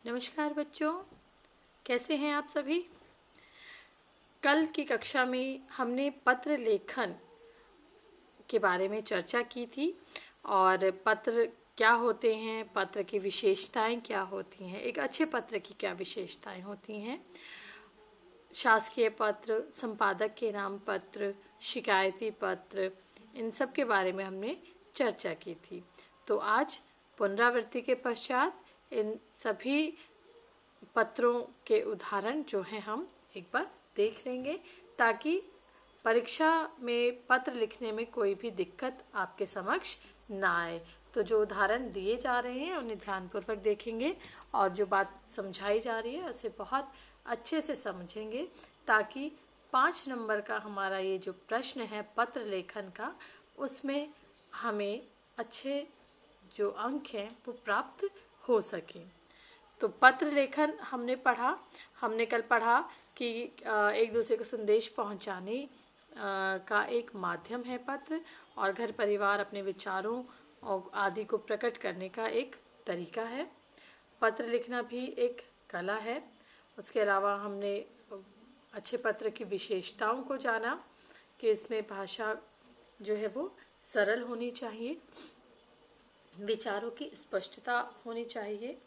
नमस्कार बच्चों, कैसे हैं आप सभी। कल की कक्षा में हमने पत्र लेखन के बारे में चर्चा की थी और पत्र क्या होते हैं, पत्र की विशेषताएं क्या होती हैं, एक अच्छे पत्र की क्या विशेषताएं होती हैं। शासकीय पत्र, संपादक के नाम पत्र, शिकायती पत्र, इन सब के बारे में हमने चर्चा की थी। तो आज पुनरावृत्ति के पश्चात इन सभी पत्रों के उदाहरण जो हैं हम एक बार देख लेंगे, ताकि परीक्षा में पत्र लिखने में कोई भी दिक्कत आपके समक्ष ना आए। तो जो उदाहरण दिए जा रहे हैं उन्हें ध्यानपूर्वक देखेंगे और जो बात समझाई जा रही है उसे बहुत अच्छे से समझेंगे, ताकि 5 नंबर का हमारा ये जो प्रश्न है पत्र लेखन का, उसमें हमें अच्छे जो अंक हैं वो प्राप्त हो सके। तो पत्र लेखन हमने पढ़ा, हमने कल पढ़ा कि एक दूसरे को संदेश पहुंचाने का एक माध्यम है पत्र, और घर परिवार अपने विचारों और आदि को प्रकट करने का एक तरीका है। पत्र लिखना भी एक कला है। उसके अलावा हमने अच्छे पत्र की विशेषताओं को जाना कि इसमें भाषा जो है वो सरल होनी चाहिए, विचारों की स्पष्टता होनी चाहिए,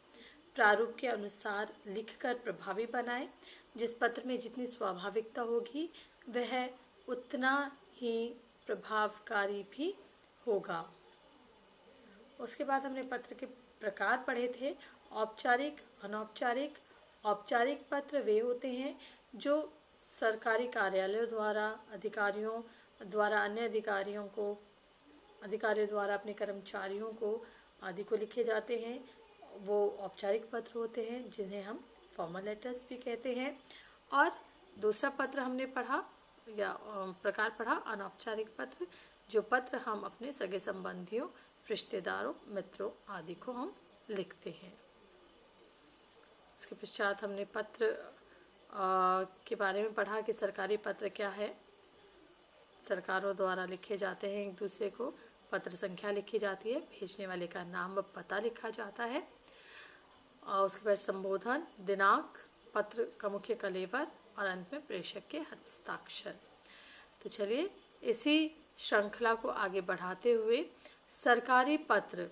प्रारूप के अनुसार लिखकर प्रभावी बनाएं। जिस पत्र में जितनी स्वाभाविकता होगी वह उतना ही प्रभावकारी भी होगा। उसके बाद हमने पत्र के प्रकार पढ़े थे, औपचारिक, अनौपचारिक। औपचारिक पत्र वे होते हैं जो सरकारी कार्यालयों द्वारा, अधिकारियों द्वारा, अन्य अधिकारियों द्वारा अपने कर्मचारियों को आदि को लिखे जाते हैं, वो औपचारिक पत्र होते हैं, जिन्हें हम फॉर्मल लेटर्स भी कहते हैं। और दूसरा पत्र हमने पढ़ा या प्रकार पढ़ा अनौपचारिक पत्र, जो पत्र हम अपने सगे संबंधियों, रिश्तेदारों, मित्रों आदि को हम लिखते हैं। इसके पश्चात हमने पत्र के बारे में पढ़ा कि सरकारी पत्र क्या है। सरकारों द्वारा लिखे जाते हैं एक दूसरे को, पत्र संख्या लिखी जाती है, भेजने वाले का नाम व पता लिखा जाता है, और उसके बाद संबोधन, दिनांक, पत्र का मुख्य कलेवर और अंत में प्रेषक के हस्ताक्षर। तो चलिए इसी श्रृंखला को आगे बढ़ाते हुए सरकारी पत्र,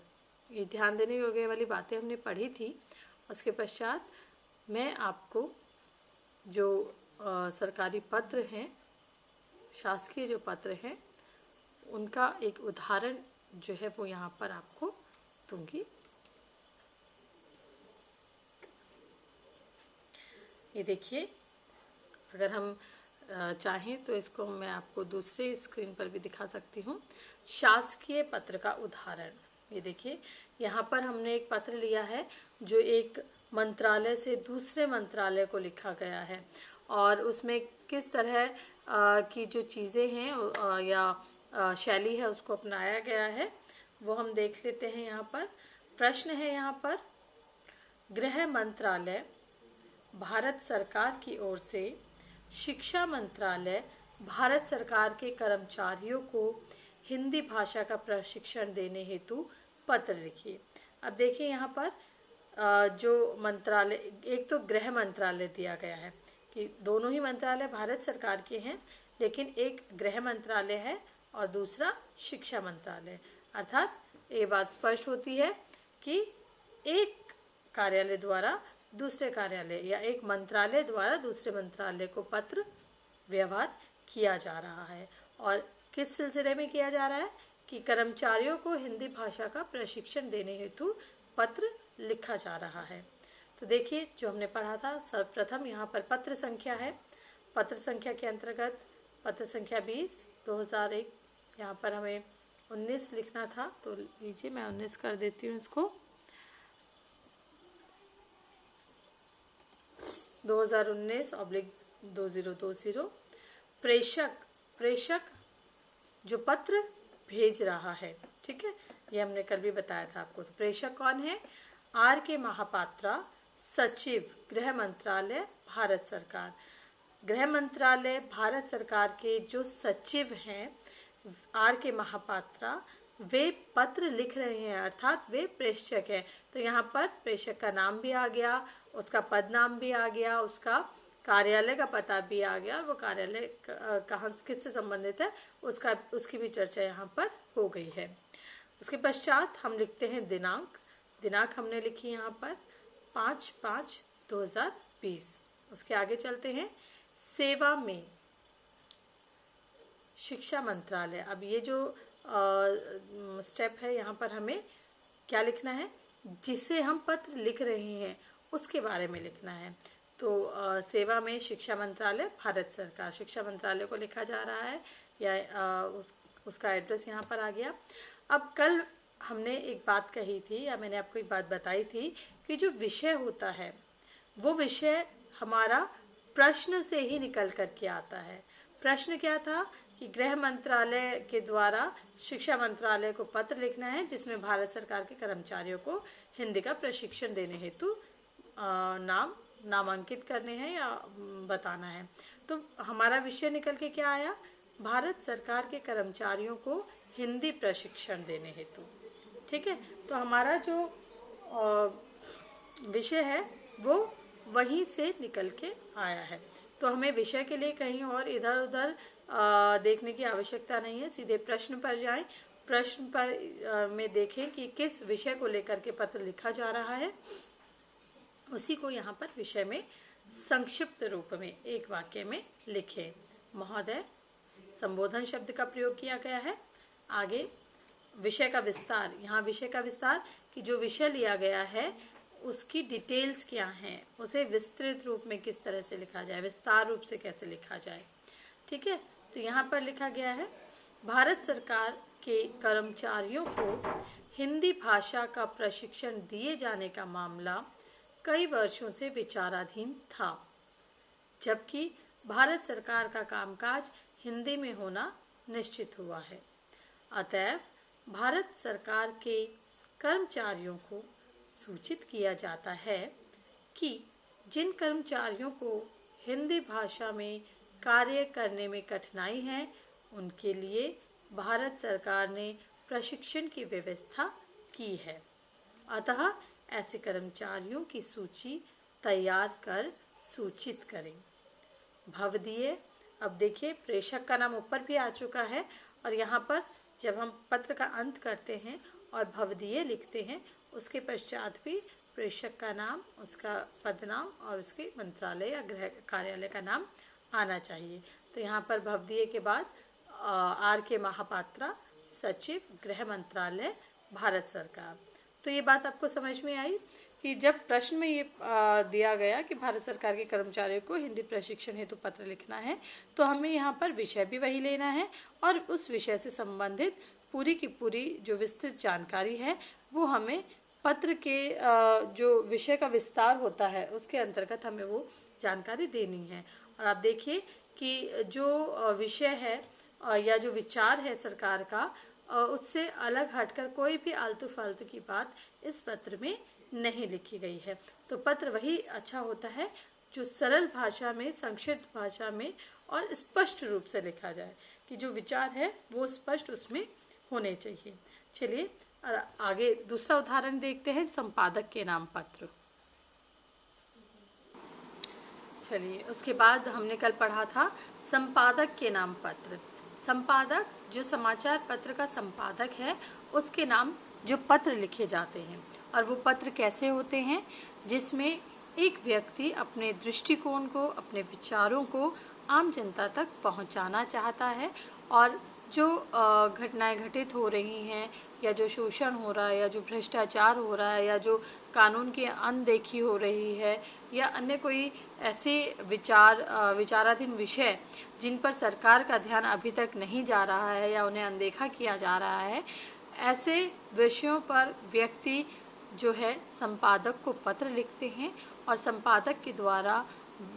ये ध्यान देने योग्य वाली बातें हमने पढ़ी थी। उसके पश्चात मैं आपको जो सरकारी पत्र हैं, शासकीय जो पत्र हैं, उनका एक उदाहरण जो है वो यहाँ पर आपको दूंगी। ये देखिए, अगर हम चाहें तो इसको मैं आपको दूसरे स्क्रीन पर भी दिखा सकती हूँ। शासकीय पत्र का उदाहरण, ये देखिए, यहाँ पर हमने एक पत्र लिया है जो एक मंत्रालय से दूसरे मंत्रालय को लिखा गया है, और उसमें किस तरह की जो चीज़ें हैं या शैली है उसको अपनाया गया है वो हम देख लेते हैं। यहाँ पर प्रश्न है, यहाँ पर गृह मंत्रालय भारत सरकार की ओर से शिक्षा मंत्रालय भारत सरकार के कर्मचारियों को हिंदी भाषा का प्रशिक्षण देने हेतु पत्र लिखिए। अब देखिए यहाँ पर जो मंत्रालय, एक तो गृह मंत्रालय दिया गया है कि दोनों ही मंत्रालय भारत सरकार के हैं, लेकिन एक गृह मंत्रालय है और दूसरा शिक्षा मंत्रालय। अर्थात ये बात स्पष्ट होती है कि एक कार्यालय द्वारा दूसरे कार्यालय या एक मंत्रालय द्वारा दूसरे मंत्रालय को पत्र व्यवहार किया जा रहा है। और किस सिलसिले में किया जा रहा है कि कर्मचारियों को हिंदी भाषा का प्रशिक्षण देने हेतु पत्र लिखा जा रहा है। तो देखिए जो हमने पढ़ा था, सर्वप्रथम यहाँ पर पत्र संख्या है। पत्र संख्या के अंतर्गत पत्र संख्या 20 2001, यहाँ पर हमें 19 लिखना था, तो लीजिए मैं 19 कर देती हूँ इसको। 2019/2020। प्रेषक जो पत्र भेज रहा है, ठीक है, ये हमने कल भी बताया था आपको। तो प्रेषक कौन है? आर के महापात्रा, सचिव, गृह मंत्रालय भारत सरकार। गृह मंत्रालय भारत सरकार के जो सचिव हैं आर के महापात्रा, वे पत्र लिख रहे हैं, अर्थात वे प्रेषक हैं। तो यहाँ पर प्रेषक का नाम भी आ गया, उसका पद नाम भी आ गया, उसका कार्यालय का पता भी आ गया, और वो कार्यालय कहाँ किससे संबंधित है उसकी भी चर्चा यहाँ पर हो गई है। उसके पश्चात हम लिखते हैं दिनांक। दिनांक हमने लिखी यहाँ पर 5/5/2020। उसके आगे चलते हैं सेवा में शिक्षा मंत्रालय। अब ये जो स्टेप है, यहाँ पर हमें क्या लिखना है, जिसे हम पत्र लिख रहे हैं उसके बारे में लिखना है। तो सेवा में शिक्षा मंत्रालय, भारत सरकार, शिक्षा मंत्रालय को लिखा जा रहा है, या उसका एड्रेस यहाँ पर आ गया। अब कल हमने एक बात कही थी, या मैंने आपको एक बात बताई थी कि जो विषय होता है वो विषय हमारा प्रश्न से ही निकल करके आता है। प्रश्न क्या था कि गृह मंत्रालय के द्वारा शिक्षा मंत्रालय को पत्र लिखना है जिसमें भारत सरकार के कर्मचारियों को हिंदी का प्रशिक्षण देने हेतु नामांकित करने हैं या बताना है। तो हमारा विषय निकल के क्या आया, भारत सरकार के कर्मचारियों को हिंदी प्रशिक्षण देने हेतु। ठीक है, तो हमारा जो विषय है वो वहीं से निकल के आया है। तो हमें विषय के लिए कहीं और इधर उधर देखने की आवश्यकता नहीं है, सीधे प्रश्न पर जाएं। प्रश्न पर में देखें कि किस विषय को लेकर के पत्र लिखा जा रहा है, उसी को यहाँ पर विषय में संक्षिप्त रूप में एक वाक्य में लिखें। महोदय, संबोधन शब्द का प्रयोग किया गया है। आगे विषय का विस्तार, यहाँ विषय का विस्तार कि जो विषय लिया गया है उसकी डिटेल्स क्या हैं, उसे विस्तृत रूप में किस तरह से लिखा जाए, विस्तार रूप से कैसे लिखा जाए। ठीक है, तो यहाँ पर लिखा गया है भारत सरकार के कर्मचारियों को हिंदी भाषा का प्रशिक्षण दिए जाने का मामला कई वर्षों से विचाराधीन था, जबकि भारत सरकार का कामकाज हिंदी में होना निश्चित हुआ है। अतएव भारत सरकार के कर्मचारियों को सूचित किया जाता है कि जिन कर्मचारियों को हिंदी भाषा में कार्य करने में कठिनाई है, उनके लिए भारत सरकार ने प्रशिक्षण की व्यवस्था की है। अतः ऐसे कर्मचारियों की सूची तैयार कर सूचित करें। भवदीय, अब देखिए प्रेषक का नाम ऊपर भी आ चुका है, और यहाँ पर जब हम पत्र का अंत करते हैं और भवदीय लिखते हैं, उसके पश्चात भी प्रेषक का नाम, उसका पद नाम और उसके मंत्रालय या गृह कार्यालय का नाम आना चाहिए। तो यहाँ पर भवदीय के बाद R.K. महापात्रा, सचिव, गृह मंत्रालय, भारत सरकार। तो ये बात आपको समझ में आई कि जब प्रश्न में ये दिया गया कि भारत सरकार के कर्मचारियों को हिंदी प्रशिक्षण हेतु पत्र लिखना है, तो हमें यहाँ पर विषय भी वही लेना है और उस विषय से संबंधित पूरी की पूरी जो विस्तृत जानकारी है वो हमें पत्र के जो विषय का विस्तार होता है उसके अंतर्गत हमें वो जानकारी देनी है। और आप देखिए कि जो विषय है या जो विचार है सरकार का, उससे अलग हटकर कोई भी आलतू फालतू की बात इस पत्र में नहीं लिखी गई है। तो पत्र वही अच्छा होता है जो सरल भाषा में, संक्षिप्त भाषा में और स्पष्ट रूप से लिखा जाए, कि जो विचार है वो स्पष्ट उसमें होने चाहिए। चलिए आगे दूसरा उदाहरण देखते हैं, संपादक के नाम पत्र। चलिए उसके बाद हमने कल पढ़ा था संपादक के नाम पत्र। संपादक जो समाचार पत्र का संपादक है उसके नाम जो पत्र लिखे जाते हैं, और वो पत्र कैसे होते हैं, जिसमें एक व्यक्ति अपने दृष्टिकोण को, अपने विचारों को आम जनता तक पहुंचाना चाहता है, और जो घटनाएं घटित हो रही हैं या जो शोषण हो रहा है या जो भ्रष्टाचार हो रहा है या जो कानून की अनदेखी हो रही है या अन्य कोई ऐसे विचाराधीन विषय जिन पर सरकार का ध्यान अभी तक नहीं जा रहा है या उन्हें अनदेखा किया जा रहा है, ऐसे विषयों पर व्यक्ति जो है संपादक को पत्र लिखते हैं, और संपादक के द्वारा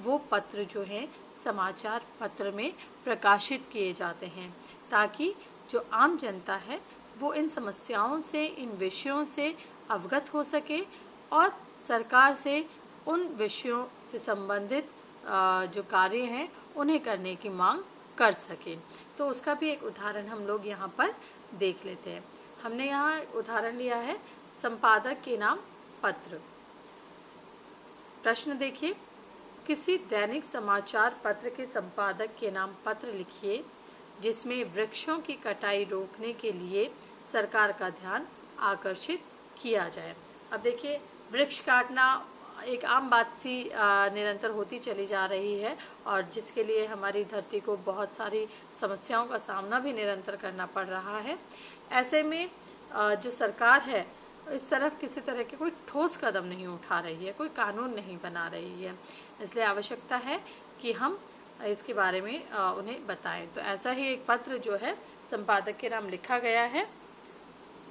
वो पत्र जो है समाचार पत्र में प्रकाशित किए जाते हैं, ताकि जो आम जनता है वो इन समस्याओं से, इन विषयों से अवगत हो सके और सरकार से उन विषयों से संबंधित जो कार्य हैं उन्हें करने की मांग कर सके। तो उसका भी एक उदाहरण हम लोग यहाँ पर देख लेते हैं। हमने यहाँ उदाहरण लिया है संपादक के नाम पत्र। प्रश्न देखिए, किसी दैनिक समाचार पत्र के संपादक के नाम पत्र लिखिए जिसमें वृक्षों की कटाई रोकने के लिए सरकार का ध्यान आकर्षित किया जाए। अब देखिए, वृक्ष काटना एक आम बात सी निरंतर होती चली जा रही है और जिसके लिए हमारी धरती को बहुत सारी समस्याओं का सामना भी निरंतर करना पड़ रहा है। ऐसे में जो सरकार है इस तरफ किसी तरह के कोई ठोस कदम नहीं उठा रही है, कोई कानून नहीं बना रही है। इसलिए आवश्यकता है कि हम इसके बारे में उन्हें बताएं। तो ऐसा ही एक पत्र जो है संपादक के नाम लिखा गया है।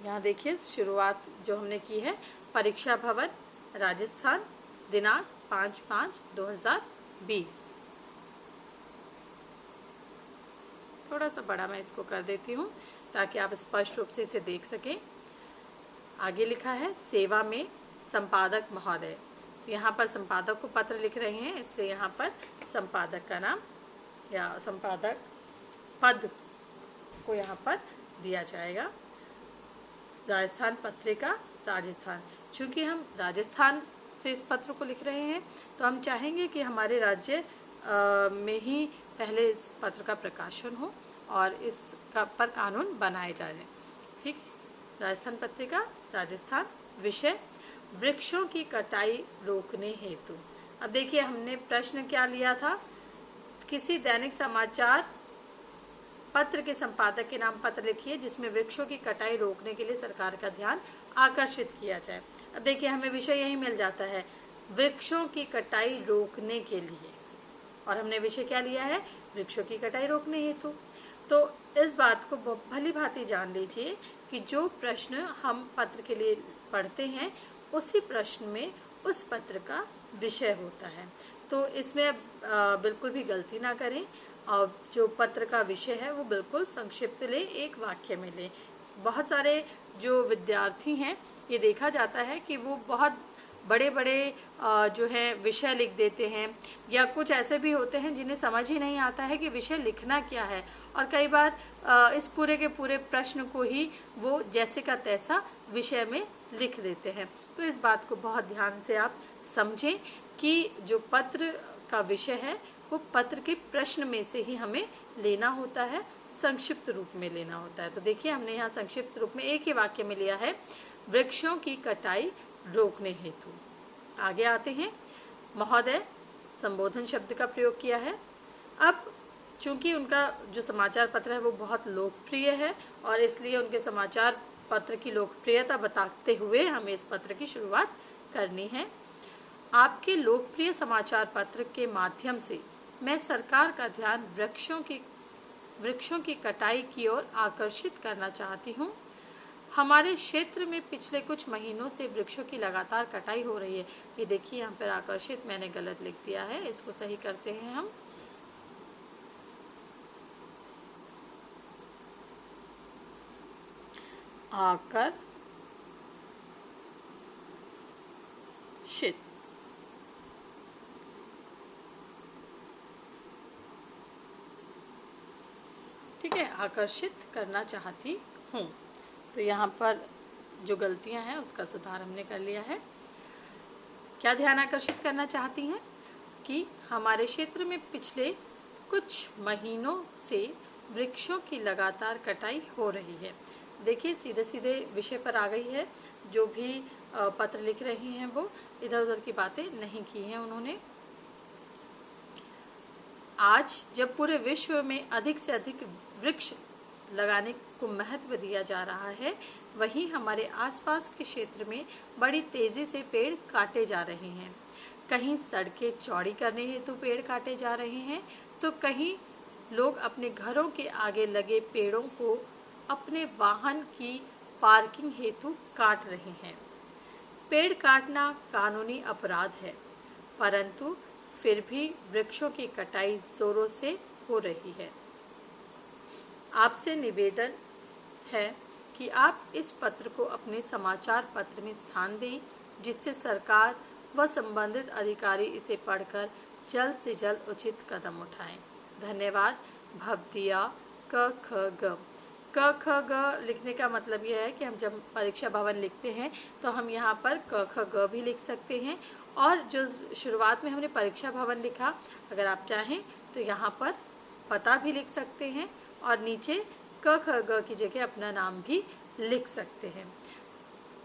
यहाँ देखिए, शुरुआत जो हमने की है, परीक्षा भवन राजस्थान, दिनांक 5/5/2020। थोड़ा सा बड़ा मैं इसको कर देती हूँ ताकि आप स्पष्ट रूप से इसे देख सकें। आगे लिखा है सेवा में संपादक महोदय। यहाँ पर संपादक को पत्र लिख रहे हैं, इसलिए यहाँ पर संपादक का नाम या संपादक पद को यहाँ पर दिया जाएगा। राजस्थान पत्रिका राजस्थान, चूंकि हम राजस्थान से इस पत्र को लिख रहे हैं तो हम चाहेंगे कि हमारे राज्य में ही पहले इस पत्र का प्रकाशन हो और इस पर कानून बनाए जाए। ठीक, राजस्थान पत्रिका राजस्थान, विषय वृक्षों की कटाई रोकने हेतु। अब देखिए, हमने प्रश्न क्या लिया था, किसी दैनिक समाचार पत्र के संपादक के नाम पत्र लिखिए जिसमें वृक्षों की कटाई रोकने के लिए सरकार का ध्यान आकर्षित किया जाए। अब देखिए, हमें विषय यही मिल जाता है, वृक्षों की कटाई रोकने के लिए, और हमने विषय क्या लिया है, वृक्षों की कटाई रोकने हेतु। तो इस बात को भली भांति जान लीजिए कि जो प्रश्न हम पत्र के लिए पढ़ते हैं उसी प्रश्न में उस पत्र का विषय होता है। तो इसमें बिल्कुल भी गलती ना करें और जो पत्र का विषय है वो बिल्कुल संक्षिप्त ले, एक वाक्य में ले। बहुत सारे जो विद्यार्थी हैं ये देखा जाता है कि वो बहुत बड़े बड़े जो है विषय लिख देते हैं, या कुछ ऐसे भी होते हैं जिन्हें समझ ही नहीं आता है कि विषय लिखना क्या है, और कई बार इस पूरे के पूरे प्रश्न को ही वो जैसे का तैसा विषय में लिख देते हैं। तो इस बात को बहुत ध्यान से आप समझें कि जो पत्र का विषय है वो पत्र के प्रश्न में से ही हमें लेना होता है, संक्षिप्त रूप में लेना होता है। तो देखिए, हमने यहाँ संक्षिप्त रूप में एक ही वाक्य में लिया है, वृक्षों की कटाई रोकने हेतु। आगे आते हैं, महोदय संबोधन शब्द का प्रयोग किया है। अब चूंकि उनका जो समाचार पत्र है वो बहुत लोकप्रिय है और इसलिए उनके समाचार पत्र की लोकप्रियता बताते हुए हमें इस पत्र की शुरुआत करनी है। आपके लोकप्रिय समाचार पत्र के माध्यम से मैं सरकार का ध्यान वृक्षों की कटाई की ओर आकर्षित करना चाहती हूँ। हमारे क्षेत्र में पिछले कुछ महीनों से वृक्षों की लगातार कटाई हो रही है। ये देखिए, यहाँ पर आकर्षित मैंने गलत लिख दिया है, इसको सही करते हैं हम। आकर्षित, ठीक है, आकर्षित करना चाहती हूँ। तो यहाँ पर जो गलतियाँ हैं उसका सुधार हमने कर लिया है। क्या ध्यान आकर्षित करना चाहती हैं कि हमारे क्षेत्र में पिछले कुछ महीनों से वृक्षों की लगातार कटाई हो रही है। देखिए, सीधे सीधे विषय पर आ गई है। जो भी पत्र लिख रही हैं वो इधर उधर की बातें नहीं की हैं उन्होंने। आज जब पूरे विश्व में अधिक से अधिक वृक्ष लगाने को महत्व दिया जा रहा है, वहीं हमारे आसपास के क्षेत्र में बड़ी तेजी से पेड़ काटे जा रहे हैं। कहीं सड़कें चौड़ी करने हेतु पेड़ काटे जा रहे हैं, तो कहीं लोग अपने घरों के आगे लगे पेड़ों को अपने वाहन की पार्किंग हेतु काट रहे हैं। पेड़ काटना कानूनी अपराध है, परंतु फिर भी वृक्षों की कटाई जोरों से हो रही है। आपसे निवेदन है कि आप इस पत्र को अपने समाचार पत्र में स्थान दें, जिससे सरकार व संबंधित अधिकारी इसे पढ़कर जल्द से जल्द उचित कदम उठाएं। धन्यवाद। भवदिया क ख ग। क ख ग लिखने का मतलब यह है कि हम जब परीक्षा भवन लिखते हैं तो हम यहाँ पर क ख ग भी लिख सकते हैं। और जो शुरुआत में हमने परीक्षा भवन लिखा, अगर आप चाहें तो यहाँ पर पता भी लिख सकते हैं और नीचे क ख ग की जगह अपना नाम भी लिख सकते हैं।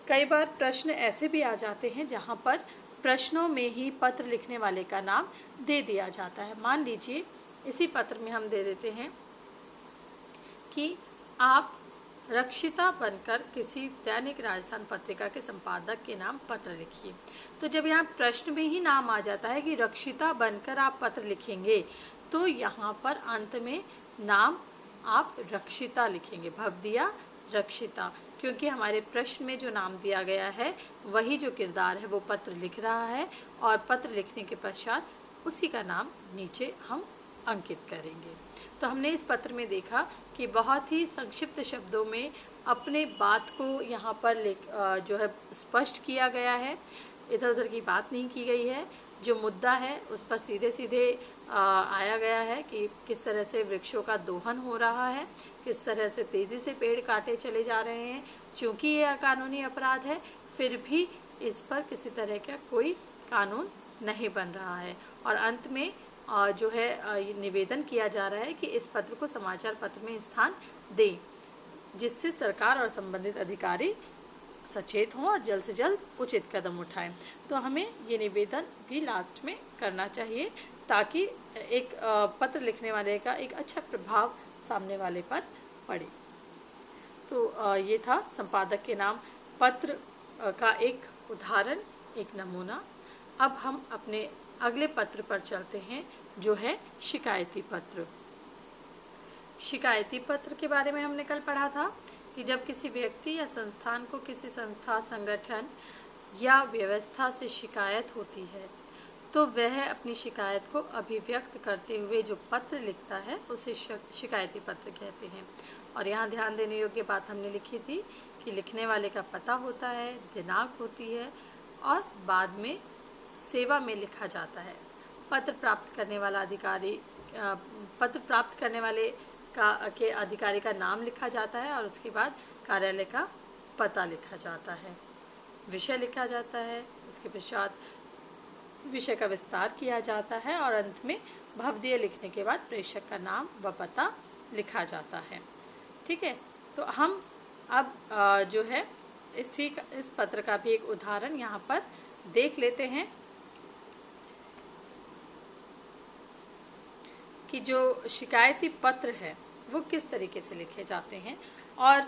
कई बार प्रश्न ऐसे भी आ जाते हैं जहाँ पर प्रश्नों में ही पत्र लिखने वाले का नाम दे दिया जाता है। मान लीजिए इसी पत्र में हम दे देते हैं कि आप रक्षिता बनकर किसी दैनिक राजस्थान पत्रिका के संपादक के नाम पत्र लिखिए। तो जब यहाँ प्रश्न में ही नाम आ जाता है कि रक्षिता बनकर आप पत्र लिखेंगे, तो यहाँ पर अंत में नाम आप रक्षिता लिखेंगे, भवदिया रक्षिता, क्योंकि हमारे प्रश्न में जो नाम दिया गया है वही जो किरदार है वो पत्र लिख रहा है और पत्र लिखने के पश्चात उसी का नाम नीचे हम अंकित करेंगे। तो हमने इस पत्र में देखा कि बहुत ही संक्षिप्त शब्दों में अपने बात को यहाँ पर जो है स्पष्ट किया गया है, इधर उधर की बात नहीं की गई है। जो मुद्दा है उस पर सीधे सीधे आया गया है कि किस तरह से वृक्षों का दोहन हो रहा है, किस तरह से तेज़ी से पेड़ काटे चले जा रहे हैं। चूँकि ये अकानूनी अपराध है, फिर भी इस पर किसी तरह का कोई कानून नहीं बन रहा है। और अंत में जो है निवेदन किया जा रहा है कि इस पत्र को समाचार पत्र में स्थान दें, जिससे सरकार और संबंधित अधिकारी सचेत हों और जल्द से जल्द उचित कदम उठाएं। तो हमें ये निवेदन भी लास्ट में करना चाहिए ताकि एक पत्र लिखने वाले का एक अच्छा प्रभाव सामने वाले पर पड़े। तो ये था संपादक के नाम पत्र का एक उदाहरण, एक नमूना। अब हम अपने अगले पत्र पर चलते हैं जो है शिकायती पत्र। शिकायती पत्र के बारे में हमने कल पढ़ा था कि जब किसी व्यक्ति या संस्थान को किसी संस्था, संगठन या व्यवस्था से शिकायत होती है तो वह अपनी शिकायत को अभिव्यक्त करते हुए जो पत्र लिखता है उसे शिकायती पत्र कहते हैं। और यहाँ ध्यान देने योग्य बात हमने लिखी थी कि लिखने वाले का पता होता है, दिनांक होती है और बाद में सेवा में लिखा जाता है। पत्र प्राप्त करने वाला अधिकारी, पत्र प्राप्त करने वाले के अधिकारी का नाम लिखा जाता है और उसके बाद कार्यालय का पता लिखा जाता है, विषय लिखा जाता है, उसके पश्चात विषय का विस्तार किया जाता है और अंत में भवदीय लिखने के बाद प्रेषक का नाम व पता लिखा जाता है। ठीक है, तो हम अब जो है इस पत्र का भी एक उदाहरण यहाँ पर देख लेते हैं कि जो शिकायती पत्र है वो किस तरीके से लिखे जाते हैं और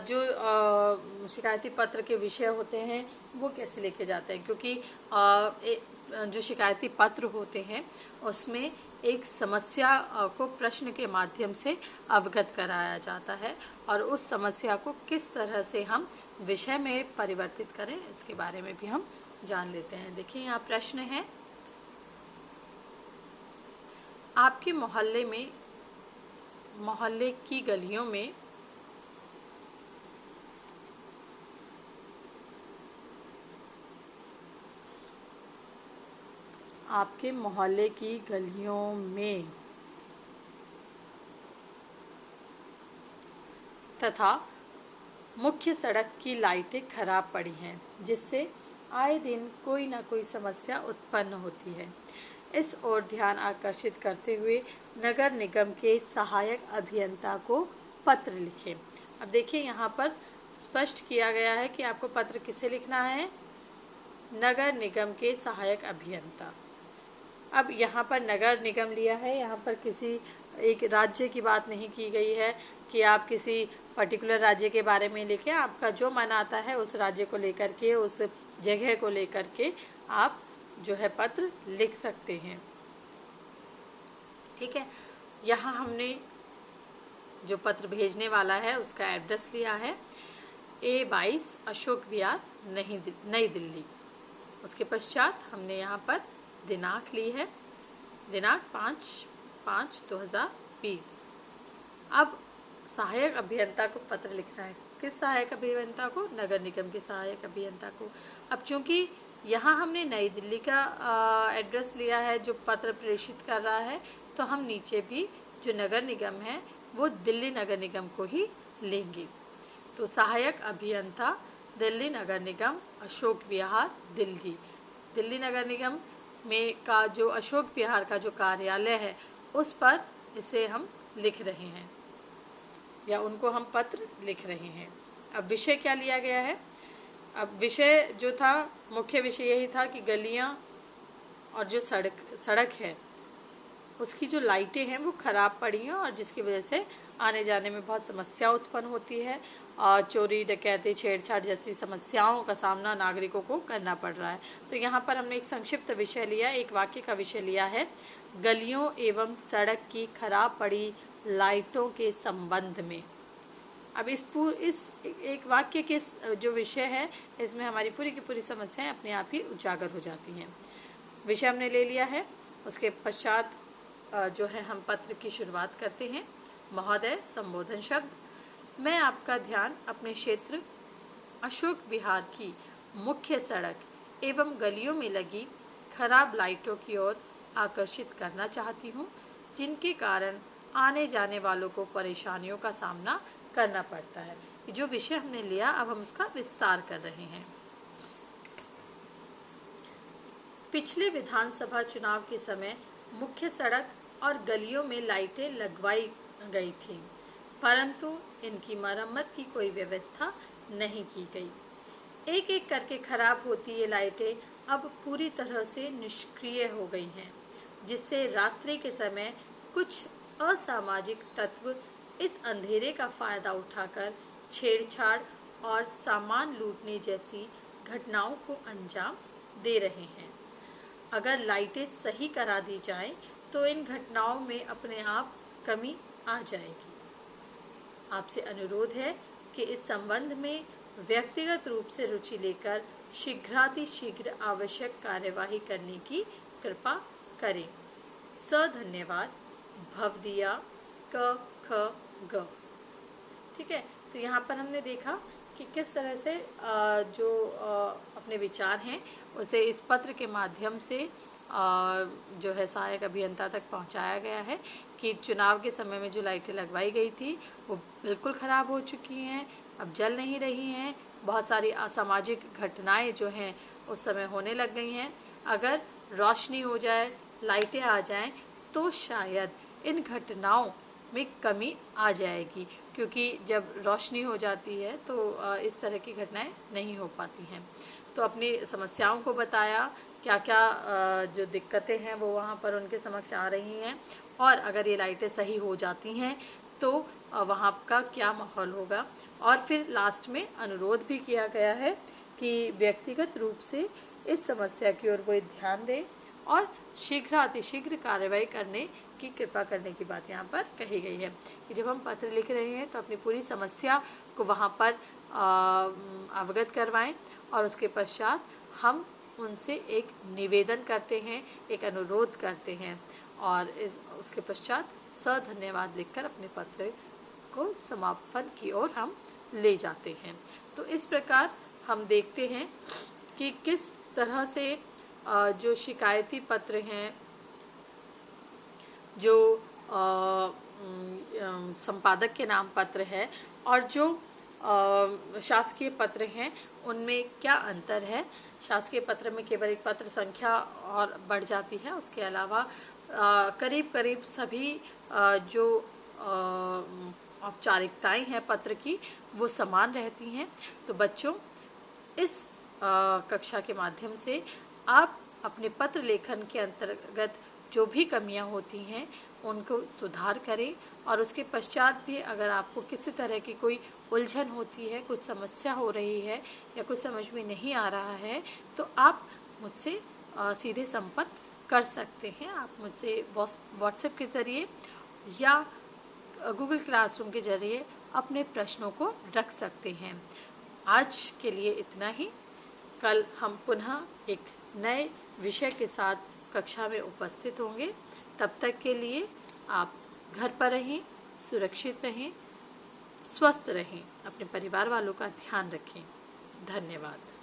जो शिकायती पत्र के विषय होते हैं वो कैसे लिखे जाते हैं। क्योंकि जो शिकायती पत्र होते हैं उसमें एक समस्या को प्रश्न के माध्यम से अवगत कराया जाता है और उस समस्या को किस तरह से हम विषय में परिवर्तित करें इसके बारे में भी हम जान लेते हैं। देखिए यहाँ प्रश्न है, आपके मोहल्ले की गलियों में आपके मोहल्ले की गलियों में तथा मुख्य सड़क की लाइटें खराब पड़ी हैं, जिससे आए दिन कोई ना कोई समस्या उत्पन्न होती है। इस ओर ध्यान आकर्षित करते हुए नगर निगम के सहायक अभियंता को पत्र लिखें। अब देखिए यहाँ पर स्पष्ट किया गया है कि आपको पत्र किसे लिखना है, नगर निगम के सहायक अभियंता। अब यहाँ पर नगर निगम लिया है, यहाँ पर किसी एक राज्य की बात नहीं की गई है कि आप किसी पर्टिकुलर राज्य के बारे में लिखें। आपका जो मन आता है उस राज्य को लेकर के, उस जगह को लेकर के आप जो है पत्र लिख सकते हैं। ठीक है, यहाँ हमने जो पत्र भेजने वाला है उसका एड्रेस लिया है A22 अशोक विहार नई दिल्ली। उसके पश्चात हमने यहाँ पर दिनांक ली है, दिनांक 5/5/2020। अब सहायक अभियंता को पत्र लिखना है। किस सहायक अभियंता को? नगर निगम के सहायक अभियंता को। अब चूंकि यहाँ हमने नई दिल्ली का एड्रेस लिया है जो पत्र प्रेषित कर रहा है, तो हम नीचे भी जो नगर निगम है वो दिल्ली नगर निगम को ही लेंगे। तो सहायक अभियंता दिल्ली नगर निगम, अशोक विहार, दिल्ली। दिल्ली नगर निगम में का जो अशोक विहार का जो कार्यालय है उस पर इसे हम लिख रहे हैं या उनको हम पत्र लिख रहे हैं। अब विषय क्या लिया गया है? अब विषय जो था, मुख्य विषय यही था कि गलियां और जो सड़क है उसकी जो लाइटें हैं वो खराब पड़ी हैं और जिसकी वजह से आने जाने में बहुत समस्या उत्पन्न होती है और चोरी, डकैती, छेड़छाड़ जैसी समस्याओं का सामना नागरिकों को करना पड़ रहा है। तो यहाँ पर हमने एक संक्षिप्त विषय लिया, एक वाक्य का विषय लिया है, गलियों एवं सड़क की खराब पड़ी लाइटों के संबंध में। अब इस एक वाक्य के जो विषय है इसमें हमारी पूरी की पूरी समस्याएं अपने आप ही उजागर हो जाती हैं। विषय हमने ले लिया है, उसके पश्चात जो है हम पत्र की शुरुआत करते हैं। महोदय, संबोधन शब्द। मैं आपका ध्यान अपने क्षेत्र अशोक विहार की मुख्य सड़क एवं गलियों में लगी खराब लाइटों की ओर आकर्षित करना चाहती हूँ, जिनके कारण आने जाने वालों को परेशानियों का सामना करना पड़ता है। जो विषय हमने लिया अब हम उसका विस्तार कर रहे हैं। पिछले विधानसभा चुनाव के समय मुख्य सड़क और गलियों में लाइटें लगवाई गई थीं, परंतु इनकी मरम्मत की कोई व्यवस्था नहीं की गई। एक एक करके खराब होती ये लाइटें अब पूरी तरह से निष्क्रिय हो गई हैं, जिससे रात्रि के समय कुछ असामाजिक तत्व इस अंधेरे का फायदा उठाकर छेड़छाड़ और सामान लूटने जैसी घटनाओं को अंजाम दे रहे हैं। अगर लाइटें सही करा दी जाएं, तो इन घटनाओं में अपने आप कमी आ जाएगी। आपसे अनुरोध है कि इस संबंध में व्यक्तिगत रूप से रुचि लेकर शीघ्रातिशीघ्र आवश्यक कार्यवाही करने की कृपा करें। धन्यवाद। भवदिया क ख ग। ठीक है, तो यहाँ पर हमने देखा कि किस तरह से जो अपने विचार हैं उसे इस पत्र के माध्यम से जो है सहायक अभियंता तक पहुँचाया गया है कि चुनाव के समय में जो लाइटें लगवाई गई थी वो बिल्कुल ख़राब हो चुकी हैं, अब जल नहीं रही हैं। बहुत सारी असामाजिक घटनाएं जो हैं उस समय होने लग गई हैं। अगर रोशनी हो जाए, लाइटें आ जाएं, तो शायद इन घटनाओं में कमी आ जाएगी, क्योंकि जब रोशनी हो जाती है तो इस तरह की घटनाएं नहीं हो पाती हैं। तो अपनी समस्याओं को बताया, क्या क्या जो दिक्कतें हैं वो वहाँ पर उनके समक्ष आ रही हैं, और अगर ये लाइटें सही हो जाती हैं तो वहाँ का क्या माहौल होगा। और फिर लास्ट में अनुरोध भी किया गया है कि व्यक्तिगत रूप से इस समस्या की ओर वो ध्यान दें और शीघ्रातिशीघ्र कार्रवाई करने की कृपा करने की बात यहाँ पर कही गई है कि जब हम पत्र लिख रहे हैं तो अपनी पूरी समस्या को वहाँ पर अवगत करवाएं और उसके पश्चात हम उनसे एक निवेदन करते हैं, एक अनुरोध करते हैं और उसके पश्चात धन्यवाद लिखकर अपने पत्र को समापन की ओर हम ले जाते हैं। तो इस प्रकार हम देखते हैं कि किस तरह से जो शिकायती पत्र हैं, जो संपादक के नाम पत्र है और जो शासकीय पत्र हैं उनमें क्या अंतर है। शासकीय पत्र में केवल एक पत्र संख्या और बढ़ जाती है, उसके अलावा करीब करीब सभी जो औपचारिकताएं हैं पत्र की वो समान रहती हैं। तो बच्चों, इस कक्षा के माध्यम से आप अपने पत्र लेखन के अंतर्गत जो भी कमियां होती हैं उनको सुधार करें और उसके पश्चात भी अगर आपको किसी तरह की कोई उलझन होती है, कुछ समस्या हो रही है या कुछ समझ में नहीं आ रहा है तो आप मुझसे सीधे संपर्क कर सकते हैं। आप मुझसे व्हाट्सएप के ज़रिए या गूगल क्लासरूम के ज़रिए अपने प्रश्नों को रख सकते हैं। आज के लिए इतना ही। कल हम पुनः एक नए विषय के साथ कक्षा में उपस्थित होंगे। तब तक के लिए आप घर पर रहें, सुरक्षित रहें, स्वस्थ रहें, अपने परिवार वालों का ध्यान रखें। धन्यवाद।